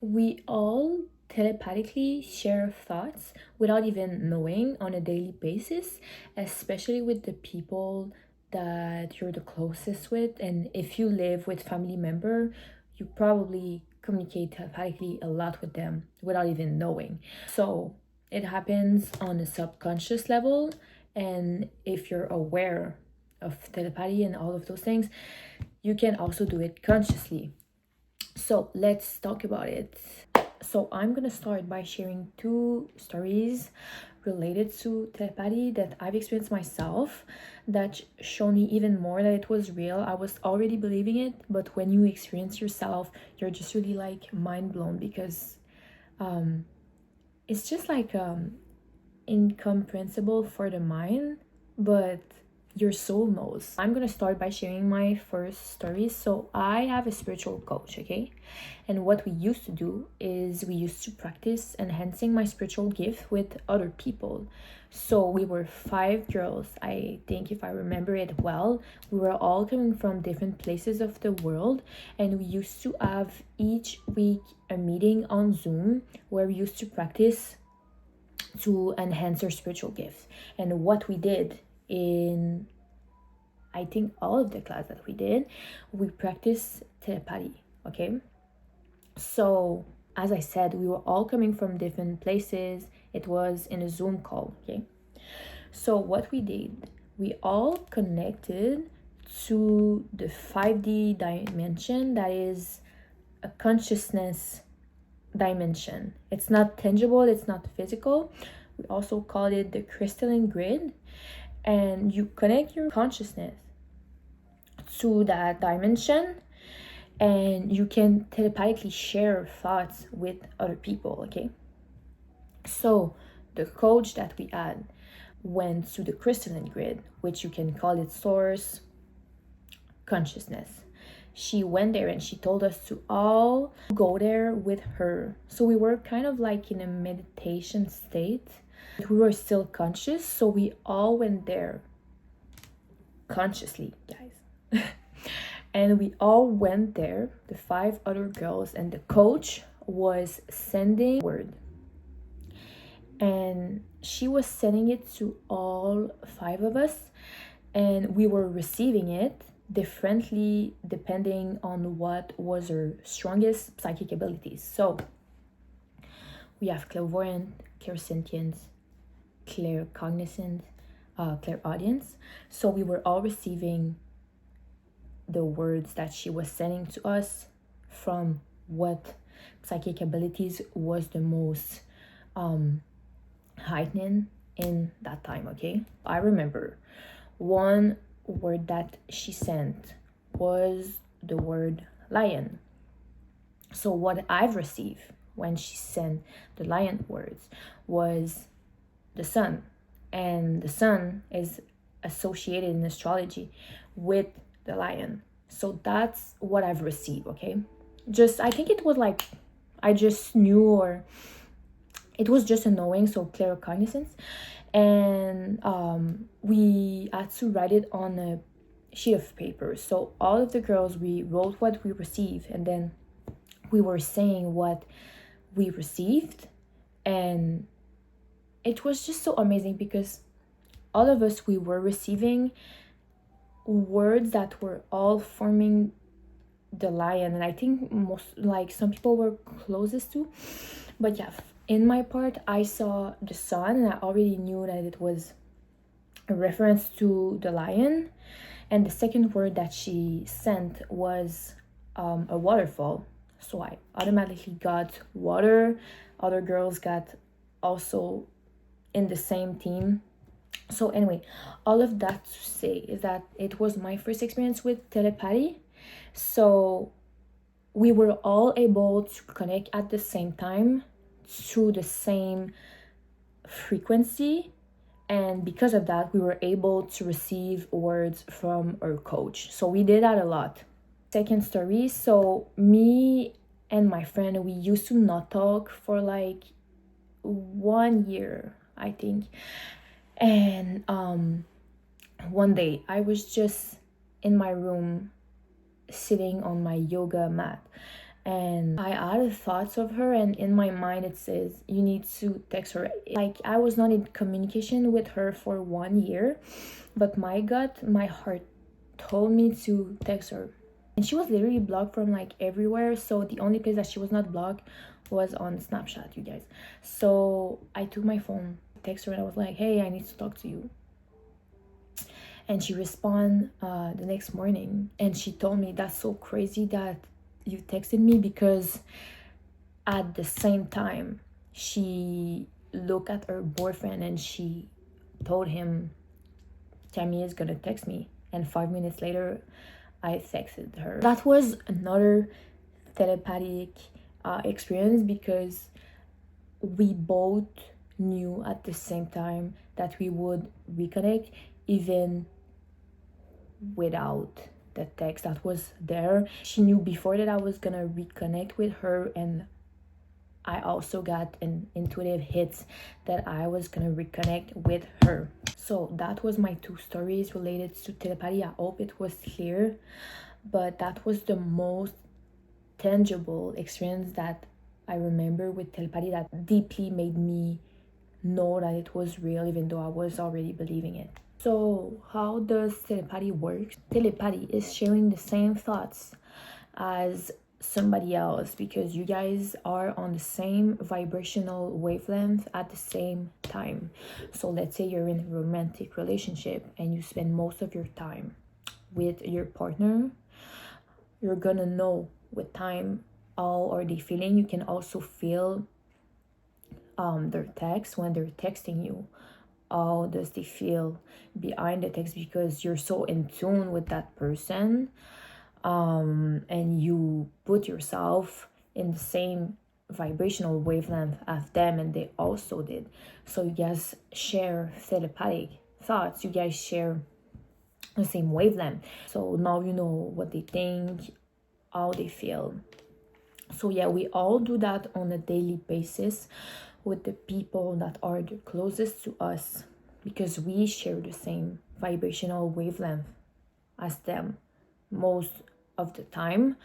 We all telepathically share thoughts without even knowing on a daily basis, especially with the people that you're the closest with. And if you live with family member, you probably communicate telepathically a lot with them without even knowing. So it happens on a subconscious level, and if you're aware of telepathy and all of those things, you can also do it consciously. So let's talk about it. So I'm gonna start by sharing two stories related to telepathy that I've experienced myself that show me even more that it was real. I was already believing it, but when you experience yourself, you're just really like mind blown because it's just like incomprehensible for the mind, but your soul knows. I'm gonna start by sharing my first story. So I have a spiritual coach, okay? And what we used to do is we used to practice enhancing my spiritual gift with other people. So we were 5 girls, I think, if I remember it well. We were all coming from different places of the world, and we used to have each week a meeting on Zoom where we used to practice to enhance our spiritual gifts. And what we did in, I think, all of the class that we did, we practiced telepathy, okay? So as I said, we were all coming from different places. It was in a Zoom call, okay? So what we did, we all connected to the 5D dimension, that is a consciousness dimension. It's not tangible, it's not physical. We also call it the crystalline grid. And you connect your consciousness to that dimension, and you can telepathically share thoughts with other people, okay? So the coach that we had went to the crystalline grid, which you can call it source consciousness. She went there and she told us to all go there with her. So we were kind of like in a meditation state. We were still conscious, so we all went there consciously, guys. And we all went there, the 5 other girls, and the coach was sending word. And she was sending it to all 5 of us, and we were receiving it differently depending on what was her strongest psychic abilities. So we have clairvoyant, clairsentient, claircognizant, clairaudience. So we were all receiving the words that she was sending to us from what psychic abilities was the most heightening in that time, okay? I remember one word that she sent was the word lion. So what I've received when she sent the lion words was the sun, and the sun is associated in astrology with the lion. So that's what I've received, okay? Just, I think it was like, I just knew, or it was just a knowing, so claircognizance. And we had to write it on a sheet of paper. So all of the girls, we wrote what we received, and then we were saying what we received. And it was just so amazing because all of us, we were receiving words that were all forming the lion. And I think most, like, some people were closest to, but yeah, in my part I saw the sun, and I already knew that it was a reference to the lion. And the second word that she sent was a waterfall. So I automatically got water. Other girls got also in the same team. So anyway, all of that to say is that it was my first experience with telepathy. So we were all able to connect at the same time to the same frequency, and because of that we were able to receive words from our coach. So we did that a lot. Second story, so me and my friend, we used to not talk for like 1 year, I think. And one day I was just in my room sitting on my yoga mat, and I had thoughts of her, and in my mind it says you need to text her. Like, I was not in communication with her for 1 year, but my gut, my heart told me to text her. And she was literally blocked from like everywhere, so the only place that she was not blocked was on Snapchat, you guys. So I took my phone, text her, and I was like, hey, I need to talk to you. And she responded the next morning, and she told me, that's so crazy that you texted me, because at the same time she looked at her boyfriend and she told him Tammy is gonna text me, and 5 minutes later I texted her. That was another telepathic experience, because we both knew at the same time that we would reconnect, even without the text that was there. She knew before that I was gonna reconnect with her, and I also got an intuitive hit that I was gonna reconnect with her. So that was my 2 stories related to telepathy. I hope it was clear, but that was the most tangible experience that I remember with telepathy, that deeply made me know that it was real, even though I was already believing it. So how does telepathy work? Telepathy is sharing the same thoughts as somebody else, because you guys are on the same vibrational wavelength at the same time. So let's say you're in a romantic relationship and you spend most of your time with your partner. You're gonna know with time how are they feeling. You can also feel their text when they're texting you. How does they feel behind the text, because you're so in tune with that person, and you put yourself in the same vibrational wavelength as them, and they also did. So you guys share telepathic thoughts, you guys share the same wavelength, so now you know what they think, how they feel. So yeah, we all do that on a daily basis with the people that are the closest to us, because we share the same vibrational wavelength as them most of the time.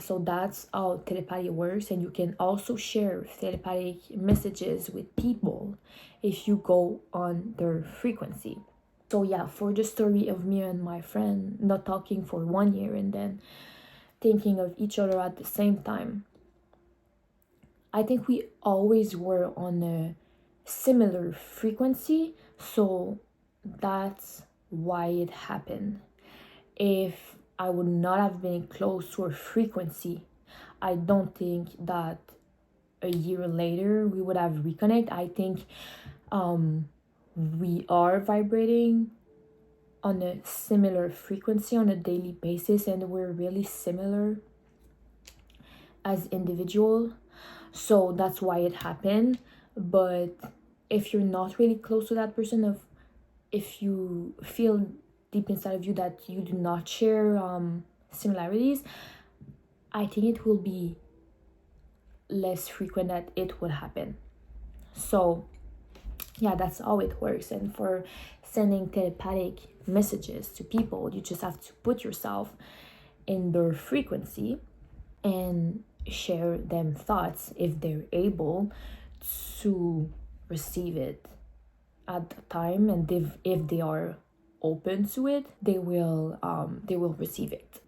So that's how telepathy works. And you can also share telepathic messages with people if you go on their frequency. So yeah, for the story of me and my friend not talking for 1 year and then thinking of each other at the same time, I think we always were on a similar frequency, so that's why it happened. If I would not have been close to a frequency, I don't think that a year later we would have reconnected. I think we are vibrating on a similar frequency on a daily basis, and we're really similar as individual. So that's why it happened. But if you're not really close to that person, if you feel deep inside of you that you do not share similarities, I think it will be less frequent that it would happen. So yeah, that's how it works. And for sending telepathic messages to people, you just have to put yourself in their frequency and share them thoughts if they're able to receive it at the time, and if they are open to it, they will receive it.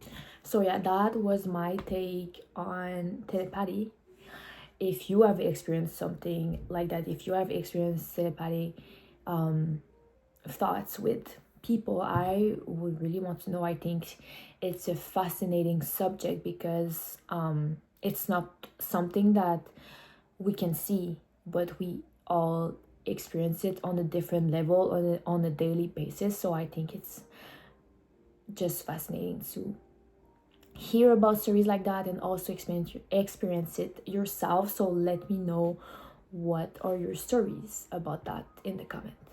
So yeah, that was my take on telepathy. If you have experienced something like that, if you have experienced telepathy thoughts with people, I would really want to know. I think it's a fascinating subject, because it's not something that we can see, but we all experience it on a different level on a daily basis. So I think it's just fascinating to hear about stories like that and also experience it yourself. So let me know what are your stories about that in the comments.